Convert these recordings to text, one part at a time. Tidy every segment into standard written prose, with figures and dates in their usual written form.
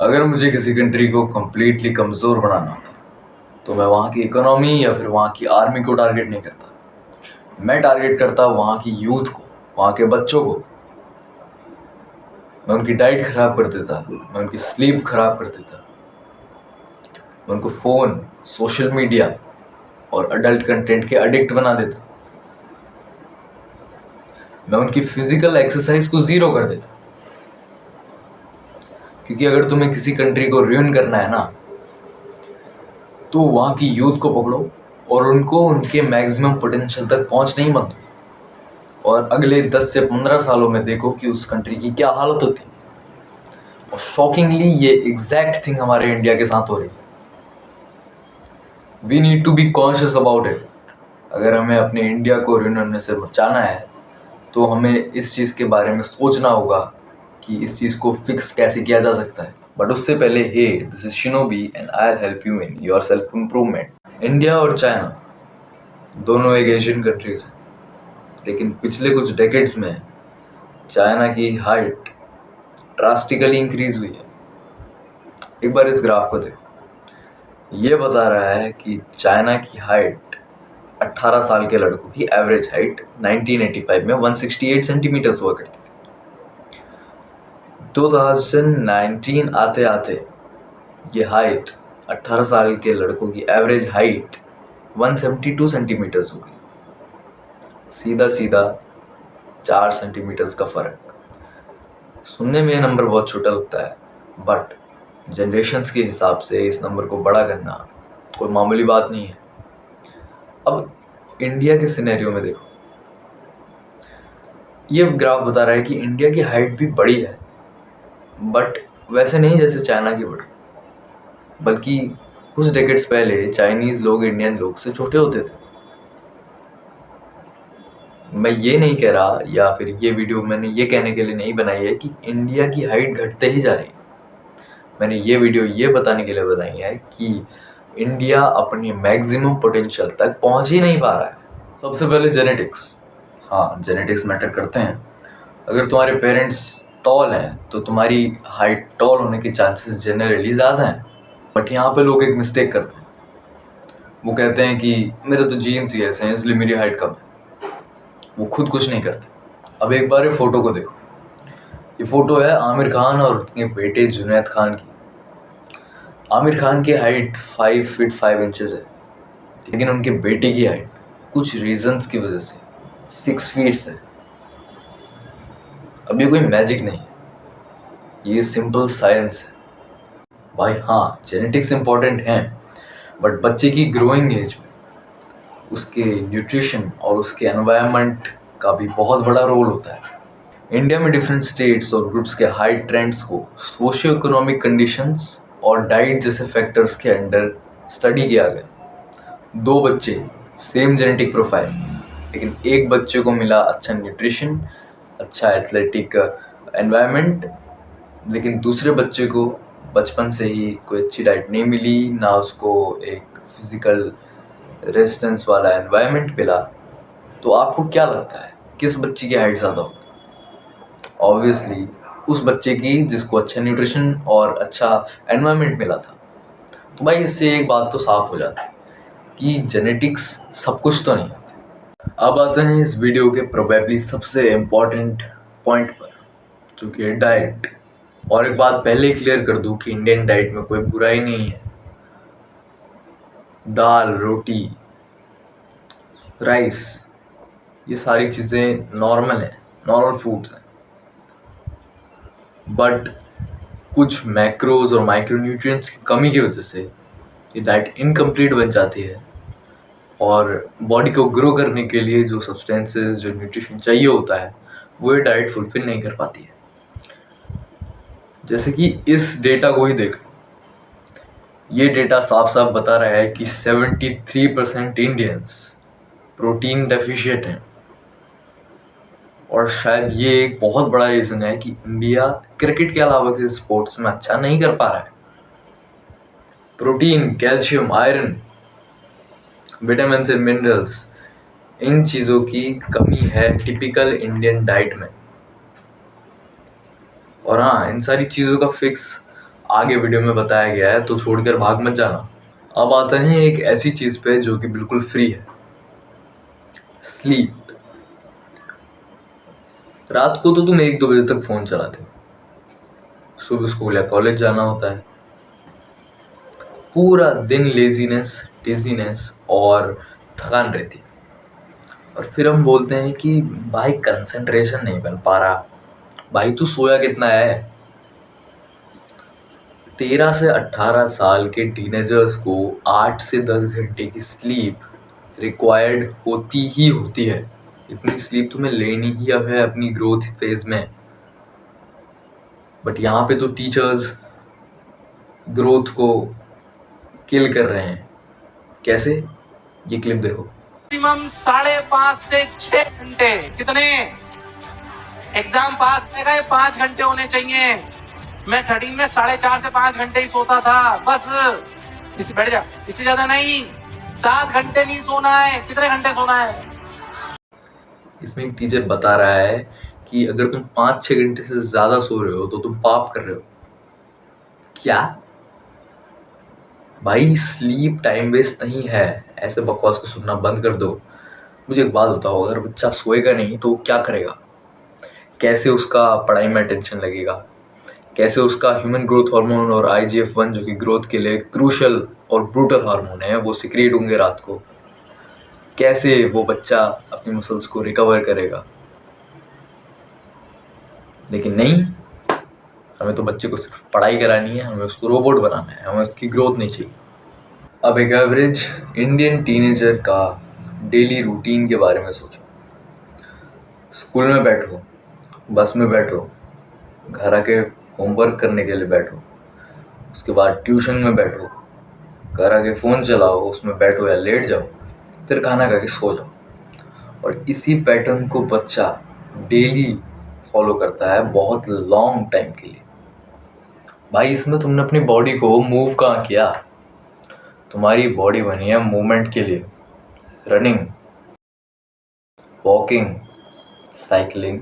अगर मुझे किसी कंट्री को कम्प्लीटली कमज़ोर बनाना होता तो मैं वहाँ की इकोनॉमी या फिर वहाँ की आर्मी को टारगेट नहीं करता। मैं टारगेट करता वहाँ की यूथ को, वहाँ के बच्चों को। मैं उनकी डाइट खराब कर देता, मैं उनकी स्लीप खराब कर देता, मैं उनको फ़ोन, सोशल मीडिया और अडल्ट कंटेंट के एडिक्ट बना देता, मैं उनकी फिजिकल एक्सरसाइज को ज़ीरो कर देता। क्योंकि अगर तुम्हें किसी कंट्री को ruin करना है ना, तो वहाँ की यूथ को पकड़ो और उनको उनके मैक्सिमम पोटेंशियल तक पहुँचने ही मत दो। और अगले 10 से 15 सालों में देखो कि उस कंट्री की क्या हालत होती है। और शॉकिंगली ये एग्जैक्ट थिंग हमारे इंडिया के साथ हो रही है। We need to be conscious about it. अगर हमें अपने इंडिया को ruin होने से बचाना है तो हमें इस चीज़ के बारे में सोचना होगा कि इस चीज़ को फिक्स कैसे किया जा सकता है। बट उससे पहले, hey, this is Shinobi and I help you in your self improvement. India और चाइना दोनों एक एशियन कंट्रीज हैं, लेकिन पिछले कुछ डेकेड्स में चाइना की हाइट ड्रास्टिकली इंक्रीज हुई है। एक बार इस ग्राफ को देखो। ये बता रहा है कि चाइना की हाइट 18 साल के लड़कों की एवरेज हाइट 1985 में 168 सेंटीमीटर्स हुआ करती थी। 2019 आते आते ये हाइट 18 साल के लड़कों की एवरेज हाइट 172 सेंटीमीटर्स हो गई। सीधा सीधा 4 सेंटीमीटर्स का फर्क। सुनने में ये नंबर बहुत छोटा लगता है, बट जनरेशन्स के हिसाब से इस नंबर को बड़ा करना कोई मामूली बात नहीं है। अब इंडिया के सिनेरियो में देखो। ये ग्राफ बता रहा है कि इंडिया की हाइट भी बड़ी है, बट वैसे नहीं जैसे चाइना की बड़ी, बल्कि कुछ डेकेड्स पहले चाइनीज लोग इंडियन लोग से छोटे होते थे। मैं ये नहीं कह रहा, या फिर ये वीडियो मैंने ये कहने के लिए नहीं बनाई है कि इंडिया की हाइट घटते ही जा रही है। मैंने ये वीडियो ये बताने के लिए बनाई है कि इंडिया अपनी मैक्सिमम पोटेंशियल तक पहुंच ही नहीं पा रहा है। सबसे पहले जेनेटिक्स। हाँ, जेनेटिक्स मैटर करते हैं। अगर तुम्हारे पेरेंट्स टॉल हैं तो तुम्हारी हाइट टॉल होने के चांसेस जनरली ज़्यादा हैं। बट यहाँ पे लोग एक मिस्टेक करते हैं। वो कहते हैं कि मेरे तो जीन्स ही ऐसे हैं इसलिए मेरी हाइट कम है। वो खुद कुछ नहीं करते। अब एक बार ये फोटो को देखो। ये फोटो है आमिर खान और उनके बेटे जुनैद खान की। आमिर खान की हाइट 5 फीट 5 इंचेस है, लेकिन उनके बेटे की हाइट कुछ रीजंस की वजह से 6 फीट है। अब ये कोई मैजिक नहीं है, ये सिंपल साइंस है भाई। हाँ, जेनेटिक्स इंपॉर्टेंट हैं, बट बच्चे की ग्रोइंग एज में उसके न्यूट्रिशन और उसके एनवायरनमेंट का भी बहुत बड़ा रोल होता है। इंडिया में डिफरेंट स्टेट्स और ग्रुप्स के हाइट ट्रेंड्स को सोशियो इकोनॉमिक कंडीशंस और डाइट जैसे फैक्टर्स के अंडर स्टडी किया गया। 2 बच्चे, सेम जेनेटिक प्रोफाइल, लेकिन एक बच्चे को मिला अच्छा न्यूट्रिशन, अच्छा एथलेटिक एनवायरनमेंट, लेकिन दूसरे बच्चे को बचपन से ही कोई अच्छी डाइट नहीं मिली, ना उसको एक फिजिकल रेजिस्टेंस वाला एनवायरनमेंट मिला। तो आपको क्या लगता है किस बच्चे की हाइट ज़्यादा होगी? ऑब्वियसली उस बच्चे की जिसको अच्छा न्यूट्रिशन और अच्छा एनवायरनमेंट मिला था। तो भाई इससे एक बात तो साफ हो जाती है कि जेनेटिक्स सब कुछ तो नहीं होती। अब आते हैं इस वीडियो के प्रोबेबली सबसे इम्पोर्टेंट पॉइंट पर, जो कि है डाइट। और एक बात पहले ही क्लियर कर दूं कि इंडियन डाइट में कोई बुराई नहीं है। दाल, रोटी, राइस, ये सारी चीज़ें नॉर्मल हैं, नॉर्मल फूड्स हैं। बट कुछ मैक्रोज और माइक्रोन्यूट्रिएंट्स की कमी की वजह से ये डाइट इनकम्प्लीट बन जाती है, और बॉडी को ग्रो करने के लिए जो सब्सटेंसेस, जो न्यूट्रिशन चाहिए होता है, वो ये डाइट फुलफिल नहीं कर पाती है। जैसे कि इस डेटा को ही देख लो। ये डेटा साफ साफ बता रहा है कि 73% इंडियंस प्रोटीन डेफिशिएंट हैं। और शायद ये एक बहुत बड़ा रीज़न है कि इंडिया क्रिकेट के अलावा किसी स्पोर्ट्स में अच्छा नहीं कर पा रहा है। Protein, calcium, iron, vitamin and minerals, इन चीज़ों की कमी है टिपिकल इंडियन डाइट में। और हाँ, इन सारी चीज़ों का फिक्स आगे वीडियो में बताया गया है, तो छोड़कर भाग मत जाना। अब आते हैं एक ऐसी चीज पे जो कि बिल्कुल फ्री है, स्लीप। रात को तो तुम 1-2 बजे तक फोन चलाते हो, सुबह स्कूल या कॉलेज जाना होता है, पूरा दिन लेजीनेस, डिजीनेस और थकान रहती है। और फिर हम बोलते हैं कि भाई कंसंट्रेशन नहीं बन पा रहा। भाई तू सोया कितना है? 13 से 18 साल के टीनेजर्स को 8 से 10 घंटे की स्लीप रिक्वायर्ड होती ही होती है। इतनी स्लीप तुम्हें लेनी ही अब है अपनी ग्रोथ फेज में। बट यहाँ पे तो टीचर्स ग्रोथ को किल कर रहे हैं। कैसे? ये क्लिप देखो। मैक्सिमम 5.5 से 6 घंटे। कितने? एग्जाम पास करेगा ये 5 घंटे होने चाहिए। मैं 13 में 4.5 से 5 घंटे ही सोता था बस। इससे बैठ जा, इससे ज्यादा नहीं। 7 घंटे नहीं सोना है। कितने घंटे सोना है? इसमें एक टीचर बता रहा है कि अगर तुम 5-6 घंटे से ज्यादा सो रहे हो तो तुम पाप कर रहे हो। क्या भाई? स्लीप टाइम वेस्ट नहीं है। ऐसे बकवास को सुनना बंद कर दो। मुझे एक बात बताओ, अगर बच्चा सोएगा नहीं तो वो क्या करेगा? कैसे उसका पढ़ाई में अटेंशन लगेगा? कैसे उसका ह्यूमन ग्रोथ हार्मोन और IGF-1 जो कि ग्रोथ के लिए क्रूशल और ब्रूटल हार्मोन है वो सिक्रिएट होंगे रात को? कैसे वो बच्चा अपनी मसल्स को रिकवर करेगा? लेकिन नहीं, हमें तो बच्चे को सिर्फ पढ़ाई करानी है, हमें उसको रोबोट बनाना है, हमें उसकी ग्रोथ नहीं चाहिए। अब एक एवरेज इंडियन टीनेजर का डेली रूटीन के बारे में सोचो। स्कूल में बैठो, बस में बैठो, घर आके होमवर्क करने के लिए बैठो, उसके बाद ट्यूशन में बैठो, घर आके फ़ोन चलाओ, उसमें बैठो या लेट जाओ, फिर खाना खा के सो जाओ। और इसी पैटर्न को बच्चा डेली फॉलो करता है बहुत लॉन्ग टाइम के लिए। भाई इसमें तुमने अपनी बॉडी को मूव कहाँ किया? तुम्हारी बॉडी बनी है मूवमेंट के लिए। Running, walking, cycling,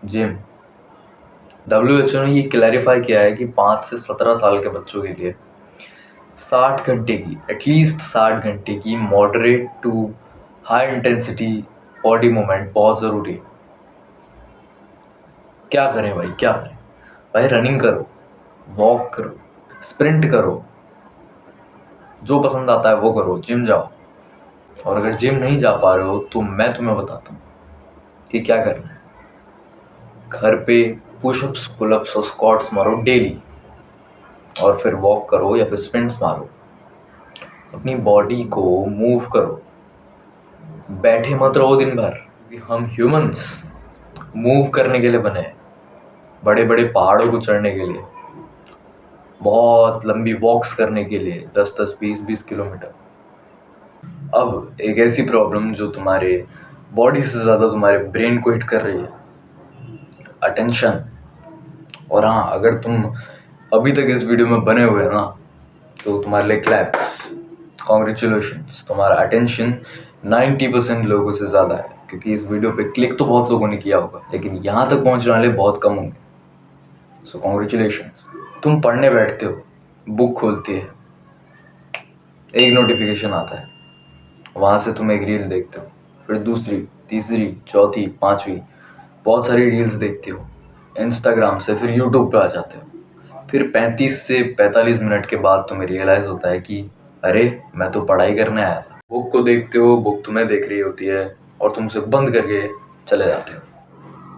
gym. WHO ने ये क्लैरिफाई किया है कि 5 से 17 साल के बच्चों के लिए 60 घंटे की, एटलीस्ट 60 घंटे की moderate to high intensity body movement बहुत ज़रूरी है। क्या करें भाई, क्या करें? भाई रनिंग करो, वॉक करो, स्प्रिंट करो, जो पसंद आता है वो करो, जिम जाओ। और अगर जिम नहीं जा पा रहे हो तो मैं तुम्हें बताता हूँ कि क्या करना है। घर पे पुशअप्स, पुलअप्स और स्क्वाट्स मारो डेली, और फिर वॉक करो या फिर स्प्रिंट्स मारो। अपनी बॉडी को मूव करो, बैठे मत रहो दिन भर। हम ह्यूमंस मूव करने के लिए बने हैं, बड़े बड़े पहाड़ों को चढ़ने के लिए, बहुत लंबी वॉक्स करने के लिए, 10-10, 20-20 किलोमीटर। अब एक ऐसी प्रॉब्लम जो तुम्हारे बॉडी से ज़्यादा तुम्हारे ब्रेन को हिट कर रही है, अटेंशन। और हाँ, अगर तुम अभी तक इस वीडियो में बने हुए हैं ना, तो तुम्हारे लिए क्लैप्स, कॉन्ग्रेचुलेशंस। तुम्हारा अटेंशन 90% लोगों से ज़्यादा है, क्योंकि इस वीडियो पे क्लिक तो बहुत लोगों ने किया होगा, लेकिन यहाँ तक पहुँचने वाले बहुत कम होंगे। सो कॉन्ग्रेचुलेशंस। तुम पढ़ने बैठते हो, बुक खोलती है, एक नोटिफिकेशन आता है, वहाँ से तुम एक रील देखते हो, फिर दूसरी, तीसरी, चौथी, पाँचवीं, बहुत सारी रील्स देखते हो। इंस्टाग्राम से फिर यूट्यूब पे आ जाते हो। फिर 35 से 45 मिनट के बाद तुम्हें रियलाइज़ होता है कि अरे मैं तो पढ़ाई करने आया था। बुक को देखते हो, बुक तुम्हें देख रही होती है और तुम उसे बंद करके चले जाते हो।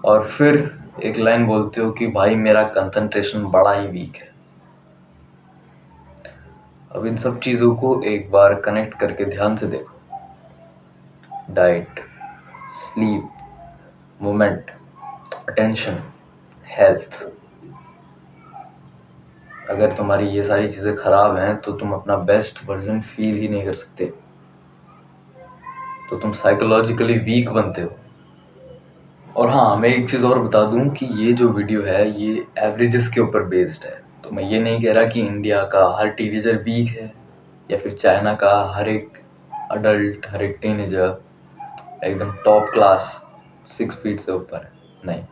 और फिर एक लाइन बोलते हो कि भाई मेरा कंसंट्रेशन बड़ा ही वीक है। अब इन सब चीज़ों को एक बार कनेक्ट करके ध्यान से देखो। Diet, sleep, movement, attention, health. अगर तुम्हारी ये सारी चीज़ें ख़राब हैं तो तुम अपना बेस्ट वर्जन फील ही नहीं कर सकते, तो तुम साइकोलॉजिकली वीक बनते हो। और हाँ, मैं एक चीज़ और बता दूं कि ये जो वीडियो है ये एवरेजेस के ऊपर बेस्ड है। तो मैं ये नहीं कह रहा कि इंडिया का हर टीनेजर वीक है, या फिर चाइना का हर एक अडल्ट, हर एक टीनेजर एकदम टॉप क्लास 6 फीट से ऊपर है। नहीं,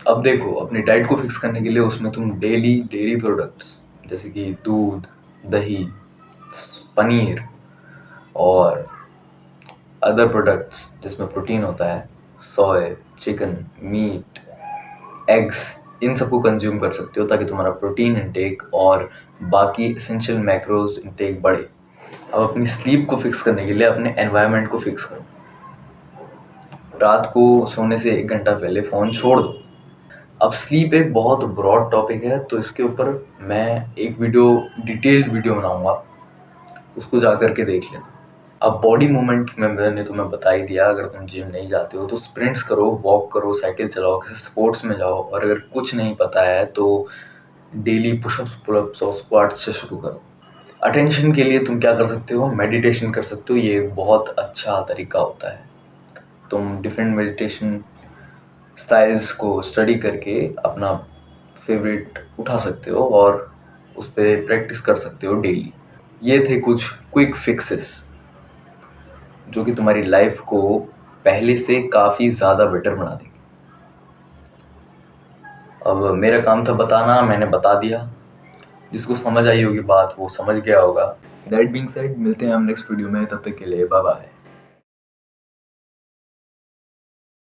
अब देखो, अपनी डाइट को फिक्स करने के लिए उसमें तुम डेली डेयरी प्रोडक्ट्स जैसे कि दूध, दही, पनीर और अदर प्रोडक्ट्स जिसमें प्रोटीन होता है, सोया, चिकन, मीट, एग्स, इन सबको कंज्यूम कर सकते हो ताकि तुम्हारा प्रोटीन इंटेक और बाकी एसेंशियल मैक्रोज इंटेक बढ़े। अब अपनी स्लीप को फिक्स करने के लिए अपने एनवायरनमेंट को फिक्स करो। रात को सोने से 1 घंटा पहले फ़ोन छोड़ दो। अब स्लीप एक बहुत ब्रॉड टॉपिक है, तो इसके ऊपर मैं एक डिटेल्ड वीडियो बनाऊंगा, उसको जा कर के देख लेना। अब बॉडी मूवमेंट में मैंने तुम्हें बता ही दिया। अगर तुम जिम नहीं जाते हो तो स्प्रिंट्स करो, वॉक करो, साइकिल चलाओ, किसी स्पोर्ट्स में जाओ, और अगर कुछ नहीं पता है तो डेली पुशअप्स, पुलअप्स और स्क्वाट्स से शुरू करो। अटेंशन के लिए तुम क्या कर सकते हो, मेडिटेशन कर सकते हो। ये एक बहुत अच्छा तरीका होता है। तुम डिफरेंट मेडिटेशन स्टाइल्स को स्टडी करके अपना फेवरेट उठा सकते हो और उस पर प्रैक्टिस कर सकते हो डेली। ये थे कुछ क्विक फिक्सेस जो कि तुम्हारी लाइफ को पहले से काफ़ी ज़्यादा बेटर बना देंगे। अब मेरा काम था बताना, मैंने बता दिया। जिसको समझ आई होगी बात वो समझ गया होगा। दैट बीइंग सेड, मिलते हैं हम नेक्स्ट वीडियो में। तब तक के लिए बाय बाय।